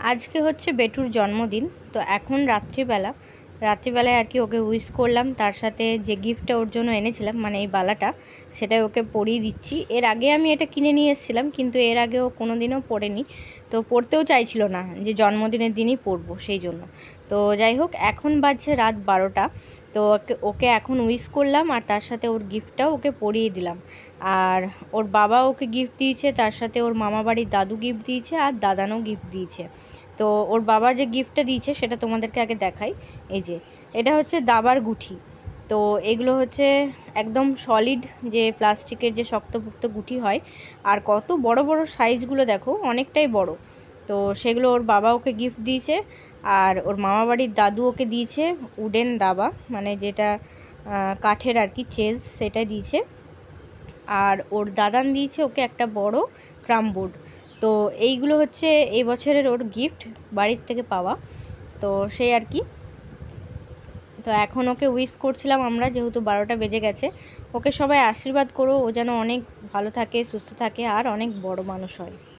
আজকে হচ্ছে বেটুর জন্মদিন। তো এখন রাত্রিবেলায় আর কি ওকে উইশ করলাম, তার সাথে যে গিফটটা ওর জন্য এনেছিলাম মানে এই বালাটা, সেটাই ওকে পরিয়ে দিচ্ছি। এর আগে আমি এটা কিনে নিয়ে এসেছিলাম, কিন্তু এর আগে ও কোনো দিনও পরেনি, তো পরতেও চাইছিল না, যে জন্মদিনের দিনই পরবো সেই জন্য। তো যাই হোক, এখন বাজছে রাত 12টা। তো ওকে এখন উইশ করলাম, আর তার সাথে ওর গিফটটাও ওকে পরিয়ে দিলাম। আর ওর বাবা ওকে গিফট দিয়েছে, তার সাথে ওর মামা বাড়ির দাদু গিফট দিয়েছে, আর দাদানও গিফট দিয়েছে। তো ওর বাবা যে গিফটটা দিয়েছে সেটা তোমাদেরকে আগে দেখাই। এই যে এটা হচ্ছে দাবার গুঠি। তো এগুলো হচ্ছে একদম সলিড, যে প্লাস্টিকের যে শক্তপোক্ত গুটি হয়। আর কত বড় বড় সাইজগুলো দেখো, অনেকটাই বড়। তো সেগুলো ওর বাবা ওকে গিফট দিয়েছে। আর ওর মামা বাড়ির দাদু ওকে দিয়েছে উডেন দাবা, মানে যেটা কাঠের আর কি চেজ, সেটাই দিয়েছে। আর ওর দাদান দিয়েছে ওকে একটা বড় ক্রাম বোর্ড। তো এইগুলো হচ্ছে এই বছরের ওর গিফট বাড়ির থেকে পাওয়া। তো সেই আর কি। তো এখন ওকে উইশ করছিলাম আমরা, যেহেতু 12টা বেজে গেছে। ওকে সবাই আশীর্বাদ করো, ও যেন অনেক ভালো থাকে, সুস্থ থাকে, আর অনেক বড় মানুষ হয়।